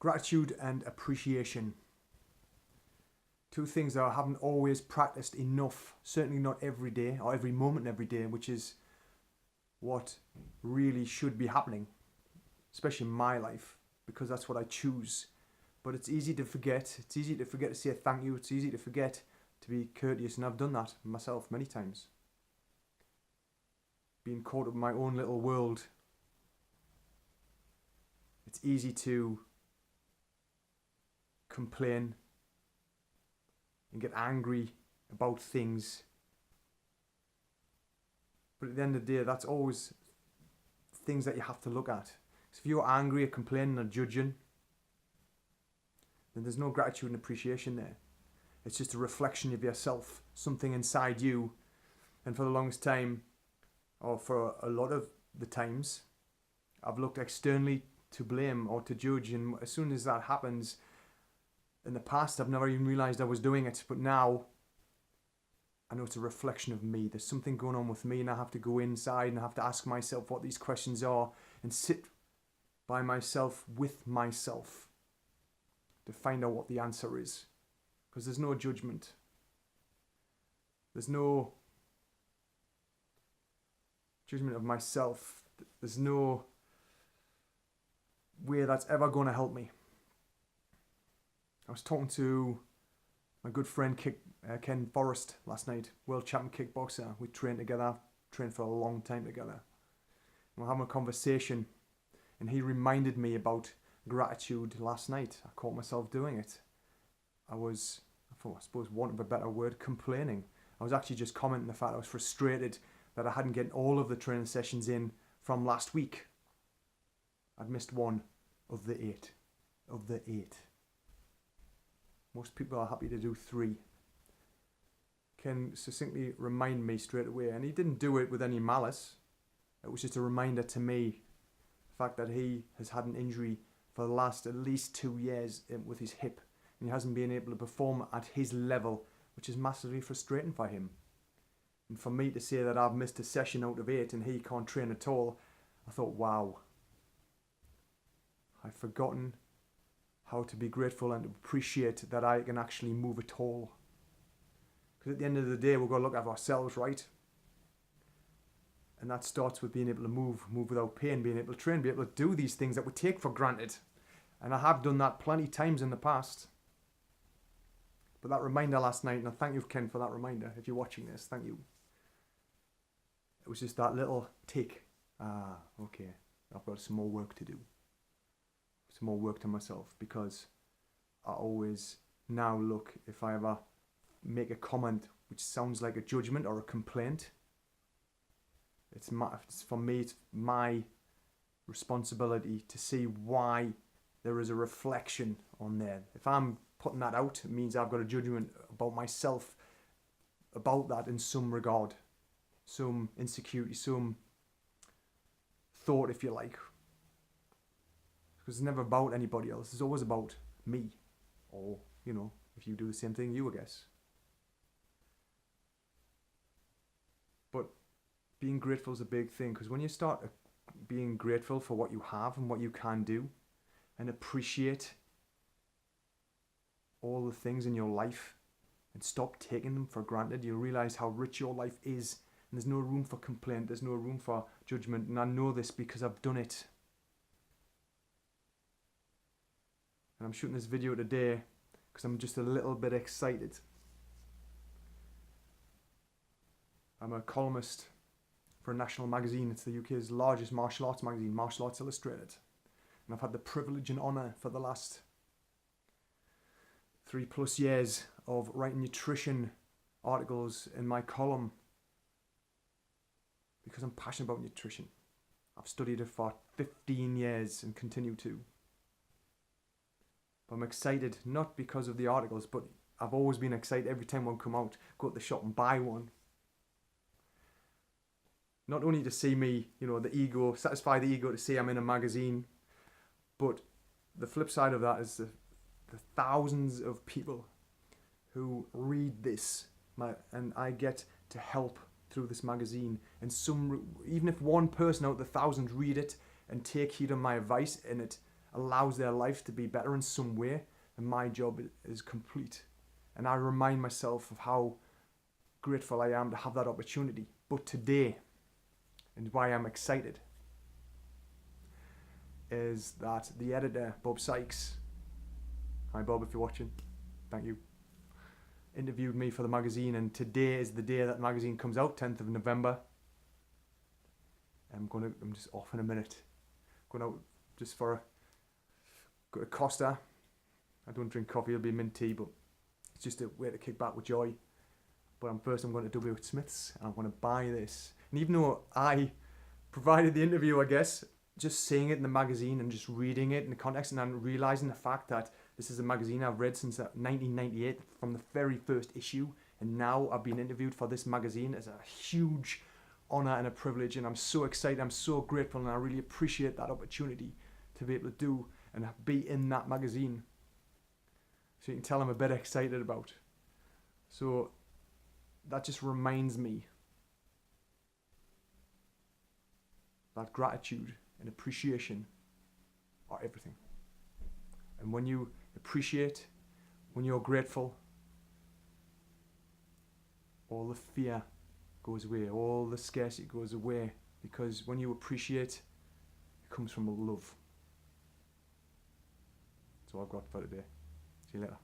Gratitude and appreciation. Two things that I haven't always practiced enough, certainly not every day or every moment every day, which is what really should be happening, especially in my life, because that's what I choose. But it's easy to forget. It's easy to forget to say thank you. It's easy to forget to be courteous, and I've done that myself many times. Being caught up in my own little world, it's easy to complain and get angry about things. But at the end of the day, that's always things that you have to look at. So if you're angry or complaining or judging, then there's no gratitude and appreciation there. It's just a reflection of yourself, something inside you. And for the longest time, or for a lot of the times, I've looked externally to blame or to judge. And as soon as that happens, in the past, I've never even realized I was doing it. But now, I know it's a reflection of me. There's something going on with me, and I have to go inside and I have to ask myself what these questions are and sit by myself with myself to find out what the answer is. Because there's no judgment. There's no judgment of myself. There's no way that's ever going to help me. I was talking to my good friend Ken Forrest last night, world champion kickboxer. We trained together, trained for a long time together. We were having a conversation, and he reminded me about gratitude last night. I caught myself doing it. I suppose, want of a better word, complaining. I was actually just commenting the fact I was frustrated that I hadn't gotten all of the training sessions in from last week. I'd missed one of the eight. Most people are happy to do 3. Ken succinctly remind me straight away, and he didn't do it with any malice. It was just a reminder to me, the fact that he has had an injury for the last at least 2 years with his hip, and he hasn't been able to perform at his level, which is massively frustrating for him. And for me to say that I've missed a session out of 8 and he can't train at all, I thought, wow, I've forgotten how to be grateful and appreciate that I can actually move at all. Because at the end of the day, we've got to look at ourselves, right? And that starts with being able to move without pain, being able to train, be able to do these things that we take for granted. And I have done that plenty times in the past. But that reminder last night, and I thank you, Ken, for that reminder. If you're watching this, thank you. It was just that little tick. Okay, I've got some more work to do. Some more work to myself, because I always now look, if I ever make a comment which sounds like a judgment or a complaint, it's for me, it's my responsibility to see why there is a reflection on there. If I'm putting that out, it means I've got a judgment about myself about that in some regard, some insecurity, some thought, if you like. Because it's never about anybody else. It's always about me. Or, if you do the same thing, you, I guess. But being grateful is a big thing. Because when you start being grateful for what you have and what you can do, and appreciate all the things in your life, and stop taking them for granted, you realize how rich your life is. And there's no room for complaint. There's no room for judgment. And I know this because I've done it. And I'm shooting this video today because I'm just a little bit excited. I'm a columnist for a national magazine. It's the UK's largest martial arts magazine, Martial Arts Illustrated. And I've had the privilege and honour for the last 3+ years of writing nutrition articles in my column, because I'm passionate about nutrition. I've studied it for 15 years and continue to. But I'm excited, not because of the articles, but I've always been excited every time one come out, go to the shop and buy one. Not only to see me, the ego, satisfy the ego to see I'm in a magazine, but the flip side of that is the thousands of people who read this, and I get to help through this magazine. And even if one person out of the thousands read it and take heed of my advice in it, allows their life to be better in some way, then my job is complete. And I remind myself of how grateful I am to have that opportunity. But today, and why I'm excited, is that the editor, Bob Sykes, hi Bob if you're watching, thank you, interviewed me for the magazine, and today is the day that magazine comes out, 10th of November. I'm just off in a minute. Going out just for a Costa. I don't drink coffee, it'll be mint tea, but it's just a way to kick back with joy. But first I'm going to W. Smith's and I'm going to buy this. And even though I provided the interview, I guess, just seeing it in the magazine and just reading it in the context and then realising the fact that this is a magazine I've read since 1998 from the very first issue, and now I've been interviewed for this magazine is a huge honour and a privilege, and I'm so excited, I'm so grateful, and I really appreciate that opportunity to be able to do and be in that magazine. So you can tell I'm a bit excited about. So that just reminds me that gratitude and appreciation are everything. And when you appreciate, when you're grateful, all the fear goes away, all the scarcity goes away, because when you appreciate, it comes from love. That's all I've got for today. See you later.